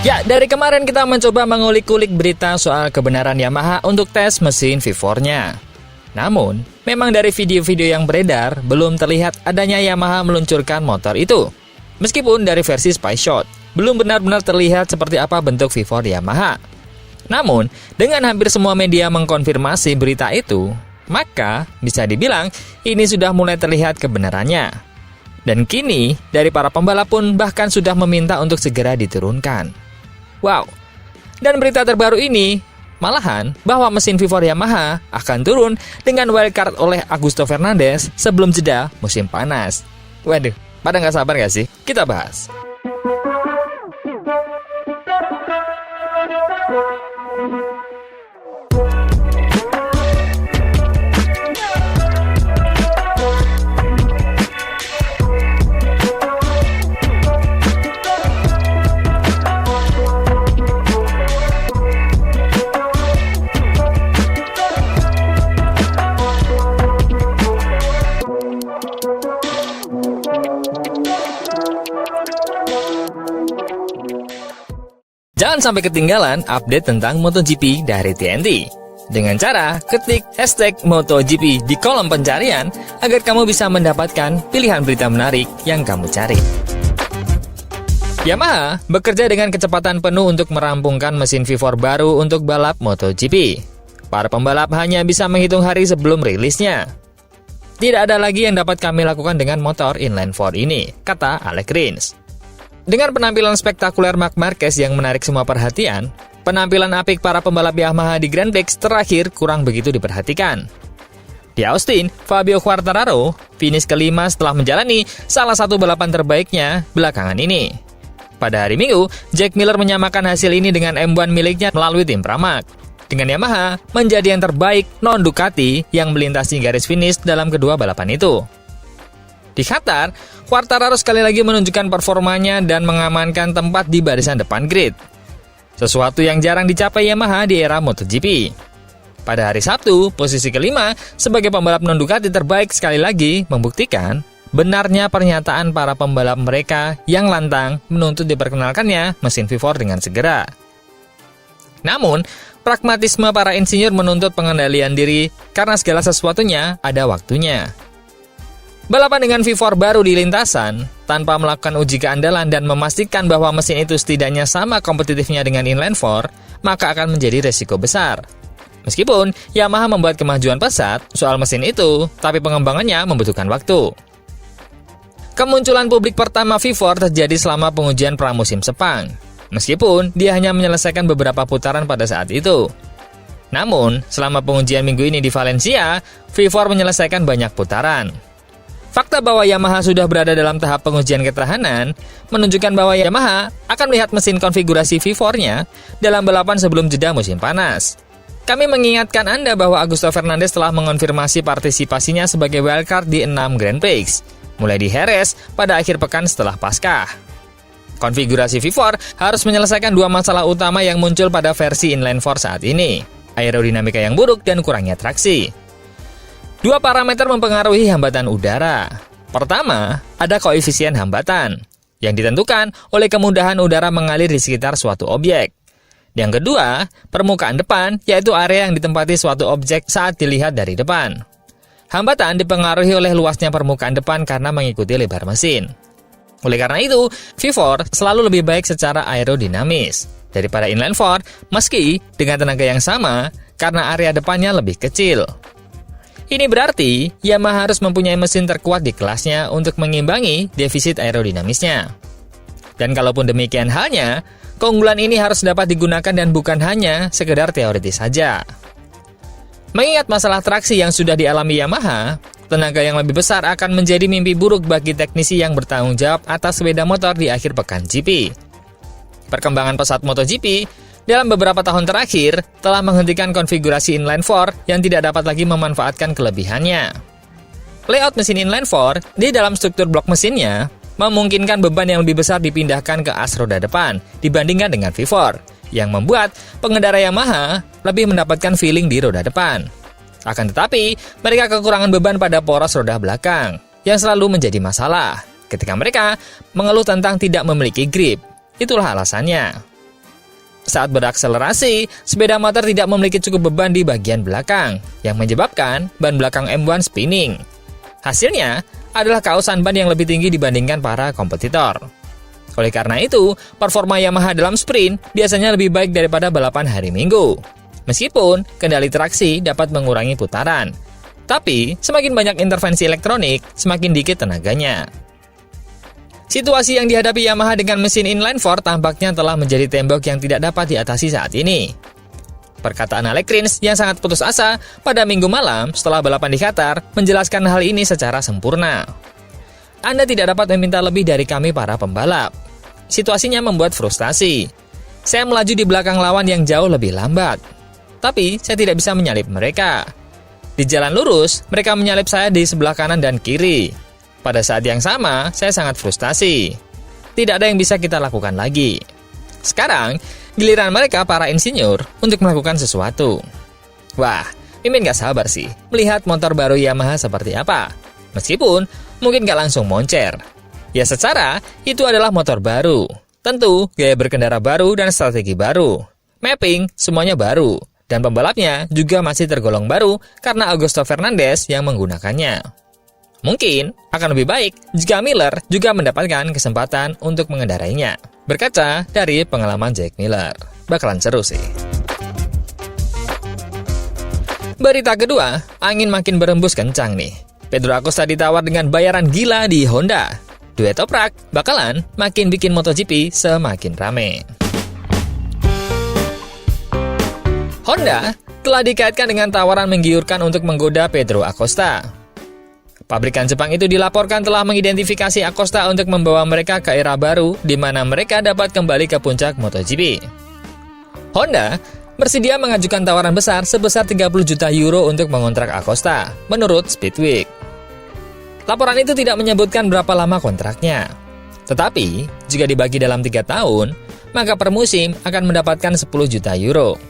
Ya, dari kemarin kita mencoba mengulik-ulik berita soal kebenaran Yamaha untuk tes mesin V4-nya. Namun, memang dari video-video yang beredar, belum terlihat adanya Yamaha meluncurkan motor itu. Meskipun dari versi Spy Shot, belum benar-benar terlihat seperti apa bentuk V4 Yamaha. Namun, dengan hampir semua media mengkonfirmasi berita itu, maka bisa dibilang ini sudah mulai terlihat kebenarannya. Dan kini, dari para pembalap pun bahkan sudah meminta untuk segera diturunkan. Wow, dan berita terbaru ini, malahan bahwa mesin V4 Yamaha akan turun dengan wildcard oleh Augusto Fernandez sebelum jeda musim panas. Waduh, pada nggak sabar nggak sih? Kita bahas. Jangan sampai ketinggalan update tentang MotoGP dari TNT. Dengan cara ketik hashtag MotoGP di kolom pencarian agar kamu bisa mendapatkan pilihan berita menarik yang kamu cari. Yamaha bekerja dengan kecepatan penuh untuk merampungkan mesin V4 baru untuk balap MotoGP. Para pembalap hanya bisa menghitung hari sebelum rilisnya. Tidak ada lagi yang dapat kami lakukan dengan motor inline 4 ini, kata Alex Rins. Dengan penampilan spektakuler Marc Marquez yang menarik semua perhatian, penampilan apik para pembalap Yamaha di Grand Prix terakhir kurang begitu diperhatikan. Di Austin, Fabio Quartararo finish kelima setelah menjalani salah satu balapan terbaiknya belakangan ini. Pada hari Minggu, Jack Miller menyamakan hasil ini dengan M1 miliknya melalui tim Pramac. Dengan Yamaha menjadi yang terbaik non-Ducati yang melintasi garis finish dalam kedua balapan itu. Di Qatar, Quartararo sekali lagi menunjukkan performanya dan mengamankan tempat di barisan depan grid. Sesuatu yang jarang dicapai Yamaha di era MotoGP. Pada hari Sabtu, posisi kelima sebagai pembalap non-Ducati terbaik sekali lagi membuktikan benarnya pernyataan para pembalap mereka yang lantang menuntut diperkenalkannya mesin V4 dengan segera. Namun, pragmatisme para insinyur menuntut pengendalian diri karena segala sesuatunya ada waktunya. Balapan dengan V4 baru di lintasan, tanpa melakukan uji keandalan dan memastikan bahwa mesin itu setidaknya sama kompetitifnya dengan inline 4, maka akan menjadi resiko besar. Meskipun Yamaha membuat kemajuan pesat soal mesin itu, tapi pengembangannya membutuhkan waktu. Kemunculan publik pertama V4 terjadi selama pengujian pramusim Sepang, meskipun dia hanya menyelesaikan beberapa putaran pada saat itu. Namun, selama pengujian minggu ini di Valencia, V4 menyelesaikan banyak putaran. Fakta bahwa Yamaha sudah berada dalam tahap pengujian ketahanan menunjukkan bahwa Yamaha akan melihat mesin konfigurasi V4-nya dalam balapan sebelum jeda musim panas. Kami mengingatkan Anda bahwa Augusto Fernandez telah mengonfirmasi partisipasinya sebagai wildcard di 6 Grand Prix, mulai di Jerez pada akhir pekan setelah Paskah. Konfigurasi V4 harus menyelesaikan dua masalah utama yang muncul pada versi inline 4 saat ini, aerodinamika yang buruk dan kurangnya traksi. Dua parameter mempengaruhi hambatan udara. Pertama, ada koefisien hambatan, yang ditentukan oleh kemudahan udara mengalir di sekitar suatu objek. Yang kedua, permukaan depan, yaitu area yang ditempati suatu objek saat dilihat dari depan. Hambatan dipengaruhi oleh luasnya permukaan depan karena mengikuti lebar mesin. Oleh karena itu, V4 selalu lebih baik secara aerodinamis daripada inline 4, meski dengan tenaga yang sama, karena area depannya lebih kecil. Ini berarti Yamaha harus mempunyai mesin terkuat di kelasnya untuk mengimbangi defisit aerodinamisnya. Dan kalaupun demikian halnya, keunggulan ini harus dapat digunakan dan bukan hanya sekedar teoritis saja. Mengingat masalah traksi yang sudah dialami Yamaha, tenaga yang lebih besar akan menjadi mimpi buruk bagi teknisi yang bertanggung jawab atas sepeda motor di akhir pekan GP. Perkembangan pesat MotoGP dalam beberapa tahun terakhir telah menghentikan konfigurasi inline 4 yang tidak dapat lagi memanfaatkan kelebihannya. Layout mesin inline 4 di dalam struktur blok mesinnya memungkinkan beban yang lebih besar dipindahkan ke as roda depan dibandingkan dengan V4, yang membuat pengendara Yamaha lebih mendapatkan feeling di roda depan. Akan tetapi, mereka kekurangan beban pada poros roda belakang, yang selalu menjadi masalah ketika mereka mengeluh tentang tidak memiliki grip. Itulah alasannya. Saat berakselerasi, sepeda motor tidak memiliki cukup beban di bagian belakang, yang menyebabkan ban belakang M1 spinning. Hasilnya adalah kausan ban yang lebih tinggi dibandingkan para kompetitor. Oleh karena itu, performa Yamaha dalam sprint biasanya lebih baik daripada balapan hari Minggu. Meskipun kendali traksi dapat mengurangi putaran, tapi semakin banyak intervensi elektronik, semakin dikit tenaganya. Situasi yang dihadapi Yamaha dengan mesin inline-4 tampaknya telah menjadi tembok yang tidak dapat diatasi saat ini. Perkataan Alex Rins yang sangat putus asa pada Minggu malam setelah balapan di Qatar menjelaskan hal ini secara sempurna. Anda tidak dapat meminta lebih dari kami para pembalap. Situasinya membuat frustasi. Saya melaju di belakang lawan yang jauh lebih lambat. Tapi saya tidak bisa menyalip mereka. Di jalan lurus, mereka menyalip saya di sebelah kanan dan kiri. Pada saat yang sama, saya sangat frustasi. Tidak ada yang bisa kita lakukan lagi. Sekarang, giliran mereka para insinyur untuk melakukan sesuatu. Wah, Mimin gak sabar sih melihat motor baru Yamaha seperti apa. Meskipun mungkin gak langsung moncer. Ya secara, itu adalah motor baru. Tentu, gaya berkendara baru dan strategi baru. Mapping, semuanya baru. Dan pembalapnya juga masih tergolong baru karena Augusto Fernandez yang menggunakannya. Mungkin akan lebih baik jika Miller juga mendapatkan kesempatan untuk mengendarainya. Berkaca dari pengalaman Jack Miller, bakalan seru sih. Berita kedua, angin makin berembus kencang nih. Pedro Acosta ditawar dengan bayaran gila di Honda. Duet toprak bakalan makin bikin MotoGP semakin rame. Honda telah dikaitkan dengan tawaran menggiurkan untuk menggoda Pedro Acosta. Pabrikan Jepang itu dilaporkan telah mengidentifikasi Acosta untuk membawa mereka ke era baru di mana mereka dapat kembali ke puncak MotoGP. Honda bersedia mengajukan tawaran besar sebesar 30 juta euro untuk mengontrak Acosta, menurut Speedweek. Laporan itu tidak menyebutkan berapa lama kontraknya. Tetapi, jika dibagi dalam 3 tahun, maka per musim akan mendapatkan 10 juta euro.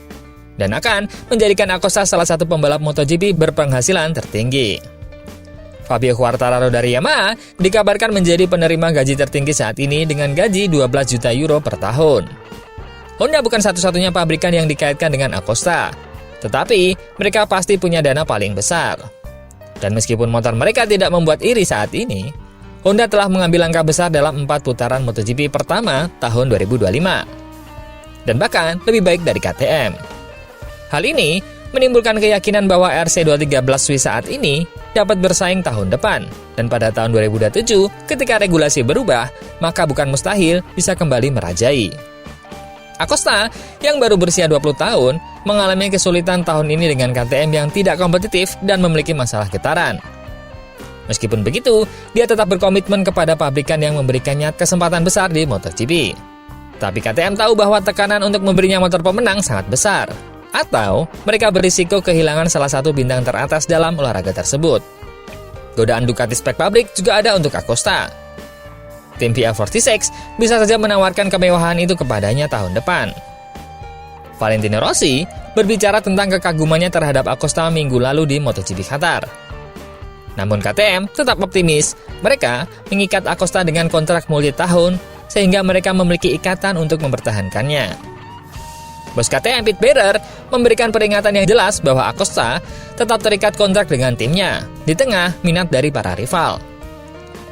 Dan akan menjadikan Acosta salah satu pembalap MotoGP berpenghasilan tertinggi. Fabio Quartararo dari Yamaha dikabarkan menjadi penerima gaji tertinggi saat ini dengan gaji 12 juta euro per tahun. Honda bukan satu-satunya pabrikan yang dikaitkan dengan Acosta, tetapi mereka pasti punya dana paling besar. Dan meskipun motor mereka tidak membuat iri saat ini, Honda telah mengambil langkah besar dalam 4 putaran MotoGP pertama tahun 2025. Dan bahkan lebih baik dari KTM. Hal ini menimbulkan keyakinan bahwa RC213 Swiss saat ini dapat bersaing tahun depan. Dan pada tahun 2027, ketika regulasi berubah, maka bukan mustahil bisa kembali merajai. Acosta, yang baru berusia 20 tahun, mengalami kesulitan tahun ini dengan KTM yang tidak kompetitif dan memiliki masalah getaran. Meskipun begitu, dia tetap berkomitmen kepada pabrikan yang memberikannya kesempatan besar di MotoGP. Tapi KTM tahu bahwa tekanan untuk memberinya motor pemenang sangat besar. Atau mereka berisiko kehilangan salah satu bintang teratas dalam olahraga tersebut. Godaan Ducati spek pabrik juga ada untuk Acosta. Tim PR46 bisa saja menawarkan kemewahan itu kepadanya tahun depan. Valentino Rossi berbicara tentang kekagumannya terhadap Acosta minggu lalu di MotoGP Qatar. Namun KTM tetap optimis, mereka mengikat Acosta dengan kontrak multi tahun sehingga mereka memiliki ikatan untuk mempertahankannya. Bos KTM Pete Bearer memberikan peringatan yang jelas bahwa Acosta tetap terikat kontrak dengan timnya di tengah minat dari para rival.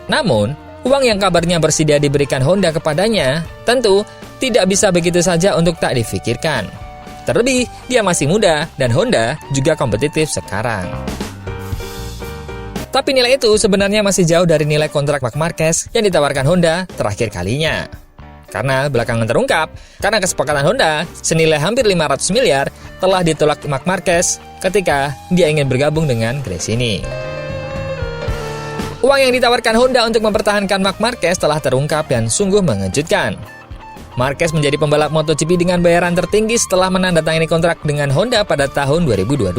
Namun, uang yang kabarnya bersedia diberikan Honda kepadanya tentu tidak bisa begitu saja untuk tak difikirkan. Terlebih, dia masih muda dan Honda juga kompetitif sekarang. Tapi nilai itu sebenarnya masih jauh dari nilai kontrak Marc Marquez yang ditawarkan Honda terakhir kalinya. Karena belakangan terungkap, karena kesepakatan Honda senilai hampir 500 miliar telah ditolak Marc Marquez ketika dia ingin bergabung dengan Gresini. Uang yang ditawarkan Honda untuk mempertahankan Marc Marquez telah terungkap dan sungguh mengejutkan. Marquez menjadi pembalap MotoGP dengan bayaran tertinggi setelah menandatangani kontrak dengan Honda pada tahun 2022.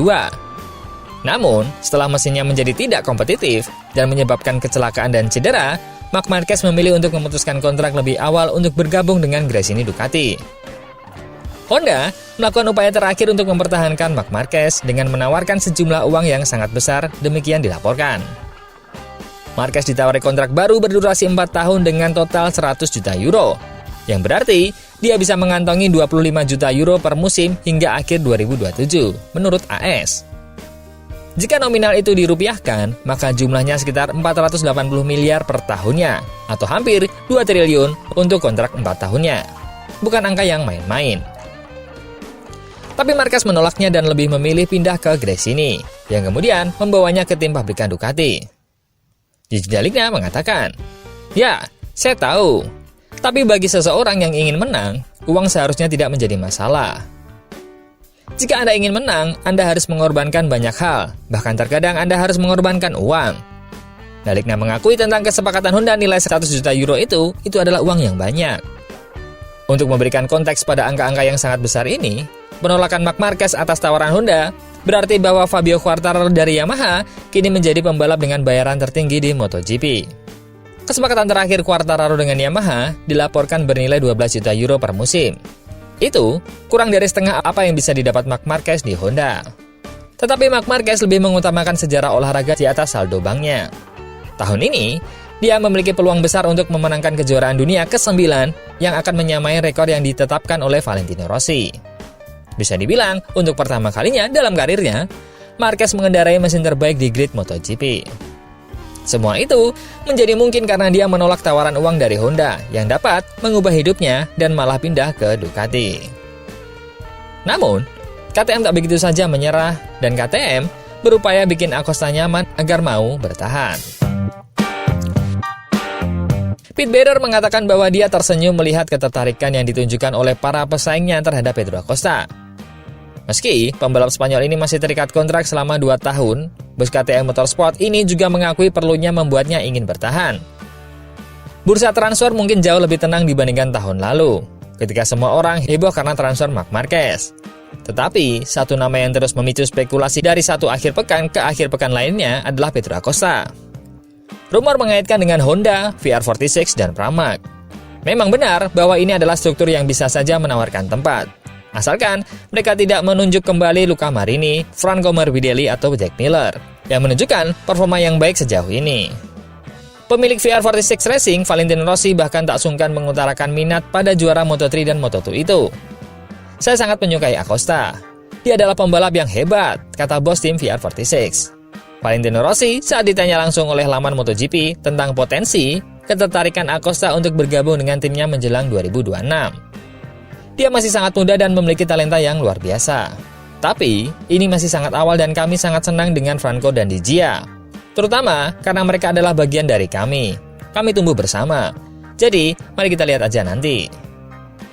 Namun, setelah mesinnya menjadi tidak kompetitif dan menyebabkan kecelakaan dan cedera, Marc Marquez memilih untuk memutuskan kontrak lebih awal untuk bergabung dengan Gresini Ducati. Honda melakukan upaya terakhir untuk mempertahankan Marc Marquez dengan menawarkan sejumlah uang yang sangat besar, demikian dilaporkan. Marquez ditawari kontrak baru berdurasi 4 tahun dengan total 100 juta euro, yang berarti dia bisa mengantongi 25 juta euro per musim hingga akhir 2027, menurut AS. Jika nominal itu dirupiahkan, maka jumlahnya sekitar 480 miliar per tahunnya, atau hampir 2 triliun untuk kontrak 4 tahunnya. Bukan angka yang main-main. Tapi Marquez menolaknya dan lebih memilih pindah ke Gresini, yang kemudian membawanya ke tim pabrikan Ducati. Jejdaliknya mengatakan, "Ya, saya tahu. Tapi bagi seseorang yang ingin menang, uang seharusnya tidak menjadi masalah. Jika Anda ingin menang, Anda harus mengorbankan banyak hal, bahkan terkadang Anda harus mengorbankan uang." Daliknya mengakui tentang kesepakatan Honda nilai 100 juta euro itu adalah uang yang banyak. Untuk memberikan konteks pada angka-angka yang sangat besar ini, penolakan Marc Marquez atas tawaran Honda berarti bahwa Fabio Quartararo dari Yamaha kini menjadi pembalap dengan bayaran tertinggi di MotoGP. Kesepakatan terakhir Quartararo dengan Yamaha dilaporkan bernilai 12 juta euro per musim. Itu kurang dari setengah apa yang bisa didapat Marc Marquez di Honda. Tetapi Marc Marquez lebih mengutamakan sejarah olahraga di atas saldo banknya. Tahun ini, dia memiliki peluang besar untuk memenangkan kejuaraan dunia ke-9 yang akan menyamai rekor yang ditetapkan oleh Valentino Rossi. Bisa dibilang, untuk pertama kalinya dalam karirnya, Marquez mengendarai mesin terbaik di grid MotoGP. Semua itu menjadi mungkin karena dia menolak tawaran uang dari Honda yang dapat mengubah hidupnya dan malah pindah ke Ducati. Namun, KTM tak begitu saja menyerah dan KTM berupaya bikin Acosta nyaman agar mau bertahan. Pete Beirer mengatakan bahwa dia tersenyum melihat ketertarikan yang ditunjukkan oleh para pesaingnya terhadap Pedro Acosta. Meski pembalap Spanyol ini masih terikat kontrak selama 2 tahun, bos KTM Motorsport ini juga mengakui perlunya membuatnya ingin bertahan. Bursa transfer mungkin jauh lebih tenang dibandingkan tahun lalu, ketika semua orang heboh karena transfer Marc Marquez. Tetapi, satu nama yang terus memicu spekulasi dari satu akhir pekan ke akhir pekan lainnya adalah Pedro Acosta. Rumor mengaitkan dengan Honda, VR46, dan Pramac. Memang benar bahwa ini adalah struktur yang bisa saja menawarkan tempat. Asalkan mereka tidak menunjuk kembali Luca Marini, Franco Morbidelli, atau Jack Miller, yang menunjukkan performa yang baik sejauh ini. Pemilik VR46 Racing, Valentino Rossi, bahkan tak sungkan mengutarakan minat pada juara Moto3 dan Moto2 itu. "Saya sangat menyukai Acosta. Dia adalah pembalap yang hebat," kata bos tim VR46. Valentino Rossi saat ditanya langsung oleh laman MotoGP tentang potensi ketertarikan Acosta untuk bergabung dengan timnya menjelang 2026. Dia masih sangat muda dan memiliki talenta yang luar biasa. Tapi, ini masih sangat awal dan kami sangat senang dengan Franco dan Di Gia. Terutama karena mereka adalah bagian dari kami. Kami tumbuh bersama. Jadi, mari kita lihat aja nanti.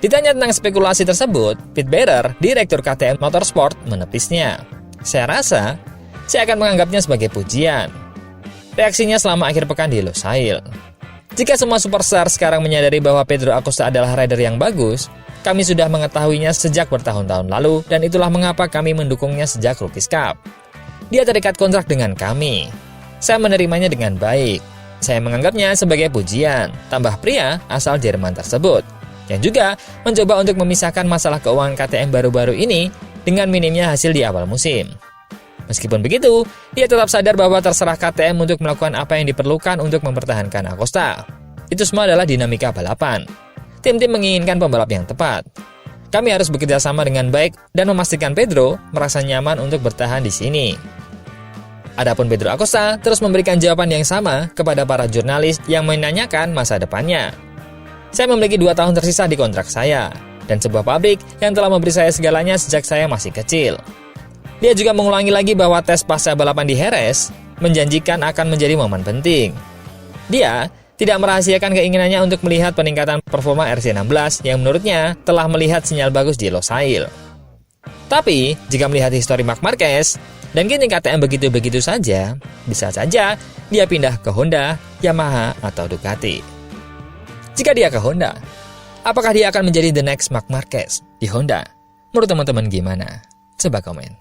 Ditanya tentang spekulasi tersebut, Pete Beirer, direktur KTM Motorsport, menepisnya. "Saya rasa, saya akan menganggapnya sebagai pujian." Reaksinya selama akhir pekan di Losail. "Jika semua superstar sekarang menyadari bahwa Pedro Acosta adalah rider yang bagus, kami sudah mengetahuinya sejak bertahun-tahun lalu dan itulah mengapa kami mendukungnya sejak Rookies Cup. Dia terikat kontrak dengan kami. Saya menerimanya dengan baik. Saya menganggapnya sebagai pujian," tambah pria asal Jerman tersebut, yang juga mencoba untuk memisahkan masalah keuangan KTM baru-baru ini dengan minimnya hasil di awal musim. Meskipun begitu, dia tetap sadar bahwa terserah KTM untuk melakukan apa yang diperlukan untuk mempertahankan Acosta. Itu semua adalah dinamika balapan. Tim-tim menginginkan pembalap yang tepat. Kami harus bekerja sama dengan baik dan memastikan Pedro merasa nyaman untuk bertahan di sini. Adapun Pedro Acosta terus memberikan jawaban yang sama kepada para jurnalis yang menanyakan masa depannya. "Saya memiliki 2 tahun tersisa di kontrak saya, dan sebuah pabrik yang telah memberi saya segalanya sejak saya masih kecil." Dia juga mengulangi lagi bahwa tes pasca balapan di Jerez menjanjikan akan menjadi momen penting. Dia tidak merahasiakan keinginannya untuk melihat peningkatan performa RC16 yang menurutnya telah melihat sinyal bagus di Losail. Tapi, jika melihat histori Marc Marquez, dan kini KTM begitu-begitu saja, bisa saja dia pindah ke Honda, Yamaha, atau Ducati. Jika dia ke Honda, apakah dia akan menjadi the next Marc Marquez di Honda? Menurut teman-teman gimana? Coba komen.